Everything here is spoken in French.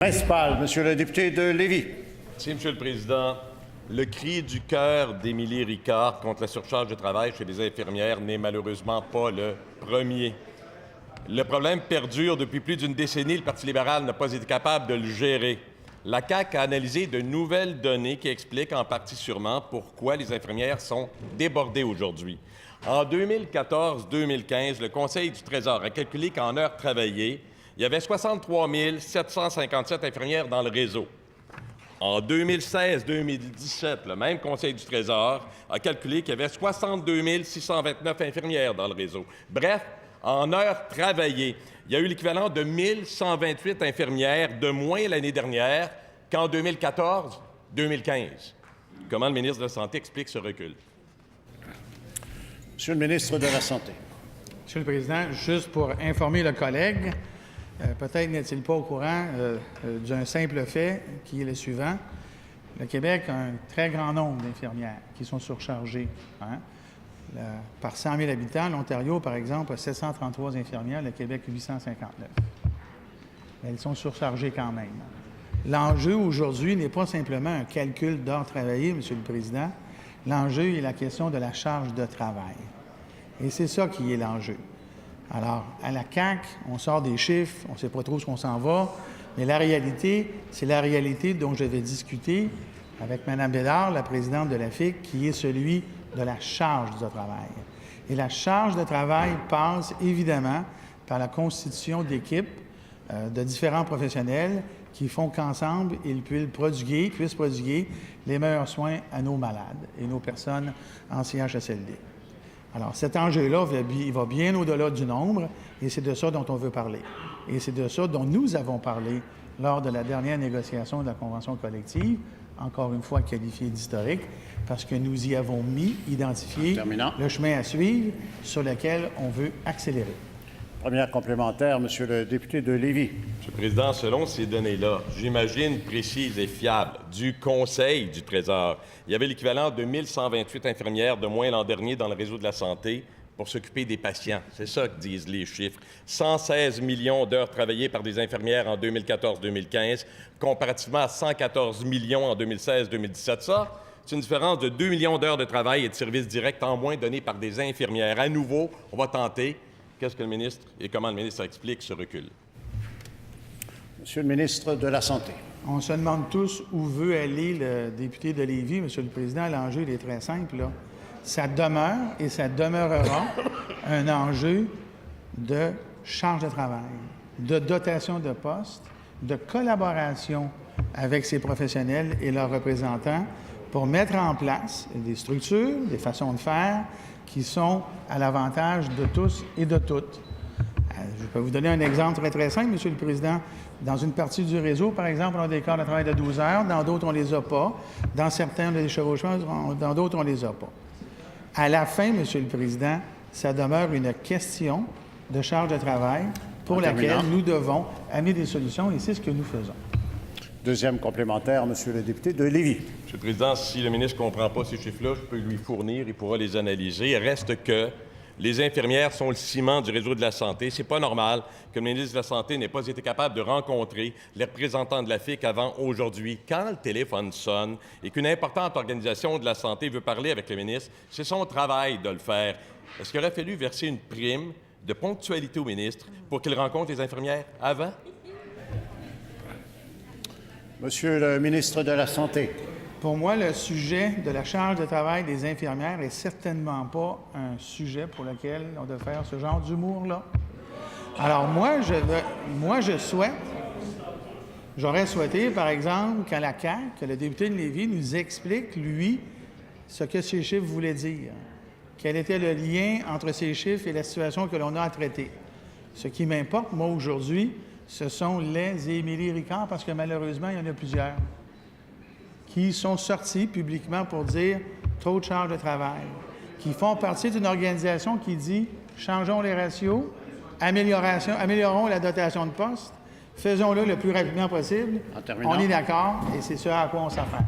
Principal, Monsieur le député de Lévis. Merci, Monsieur le Président. Le cri du cœur d'Émilie Ricard contre la surcharge de travail chez les infirmières n'est malheureusement pas le premier. Le problème perdure depuis plus d'une décennie. Le Parti libéral n'a pas été capable de le gérer. La CAQ a analysé de nouvelles données qui expliquent en partie sûrement pourquoi les infirmières sont débordées aujourd'hui. En 2014-2015, le Conseil du Trésor a calculé qu'en heures travaillées, il y avait 63 757 infirmières dans le réseau. En 2016-2017, le même Conseil du Trésor a calculé qu'il y avait 62 629 infirmières dans le réseau. Bref, en heures travaillées, il y a eu l'équivalent de 1128 infirmières de moins l'année dernière qu'en 2014-2015. Comment le ministre de la Santé explique ce recul? Monsieur le ministre de la Santé. Monsieur le Président, juste pour informer le collègue, peut-être n'est-il pas au courant d'un simple fait qui est le suivant. Le Québec a un très grand nombre d'infirmières qui sont surchargées. Par 100 000 habitants, l'Ontario, par exemple, a 733 infirmières, le Québec, 859. Mais elles sont surchargées quand même. L'enjeu aujourd'hui n'est pas simplement un calcul d'heures travaillées, Monsieur le Président. L'enjeu est la question de la charge de travail. Et c'est ça qui est l'enjeu. Alors, à la CAQ, on sort des chiffres, on ne sait pas trop ce qu'on s'en va, mais la réalité, c'est la réalité dont je vais discuter avec Mme Bédard, la présidente de la FIC, qui est celui de la charge de travail. Et la charge de travail passe évidemment par la constitution d'équipes de différents professionnels qui font qu'ensemble, ils puissent prodiguer les meilleurs soins à nos malades et nos personnes en CHSLD. Alors, cet enjeu-là, il va bien au-delà du nombre, et c'est de ça dont on veut parler. Et c'est de ça dont nous avons parlé lors de la dernière négociation de la Convention collective, encore une fois qualifiée d'historique, parce que nous y avons identifié le chemin à suivre sur lequel on veut accélérer. Première complémentaire, Monsieur le député de Lévis. Monsieur le Président, selon ces données-là, j'imagine précises et fiables du Conseil du Trésor, il y avait l'équivalent de 1128 infirmières de moins l'an dernier dans le réseau de la santé pour s'occuper des patients. C'est ça que disent les chiffres. 116 millions d'heures travaillées par des infirmières en 2014-2015, comparativement à 114 millions en 2016-2017. Ça, c'est une différence de 2 millions d'heures de travail et de services directs en moins donnés par des infirmières. À nouveau, on va tenter. Qu'est-ce que le ministre et comment le ministre explique ce recul? Monsieur le ministre de la Santé. On se demande tous où veut aller le député de Lévis, Monsieur le Président. L'enjeu, il est très simple, là. Ça demeure et ça demeurera un enjeu de charge de travail, de dotation de postes, de collaboration avec ces professionnels et leurs représentants pour mettre en place des structures, des façons de faire qui sont à l'avantage de tous et de toutes. Je peux vous donner un exemple très, très simple, Monsieur le Président. Dans une partie du réseau, par exemple, on a des quarts de travail de 12 heures, dans d'autres, on ne les a pas. Dans certains, on a des chevauchements, dans d'autres, on ne les a pas. À la fin, Monsieur le Président, ça demeure une question de charge de travail pour laquelle nous devons amener des solutions, et c'est ce que nous faisons. Deuxième complémentaire, Monsieur le député de Lévis. Monsieur le Président, si le ministre ne comprend pas ces chiffres-là, je peux lui fournir, il pourra les analyser. Il reste que les infirmières sont le ciment du réseau de la santé. C'est pas normal que le ministre de la Santé n'ait pas été capable de rencontrer les représentants de la FIC avant aujourd'hui. Quand le téléphone sonne et qu'une importante organisation de la santé veut parler avec le ministre, c'est son travail de le faire. Est-ce qu'il aurait fallu verser une prime de ponctualité au ministre pour qu'il rencontre les infirmières avant? Monsieur le ministre de la Santé. Pour moi, le sujet de la charge de travail des infirmières n'est certainement pas un sujet pour lequel on doit faire ce genre d'humour-là. Alors j'aurais souhaité, par exemple, qu'à la CAQ, que le député de Lévis nous explique, lui, ce que ces chiffres voulaient dire. Quel était le lien entre ces chiffres et la situation que l'on a à traiter. Ce qui m'importe, moi, aujourd'hui, ce sont les Émilie Ricard, parce que malheureusement, il y en a plusieurs qui sont sortis publiquement pour dire trop de charge de travail, qui font partie d'une organisation qui dit changeons les ratios, améliorons la dotation de poste, faisons-le le plus rapidement possible. On est d'accord et c'est ce à quoi on s'affaire.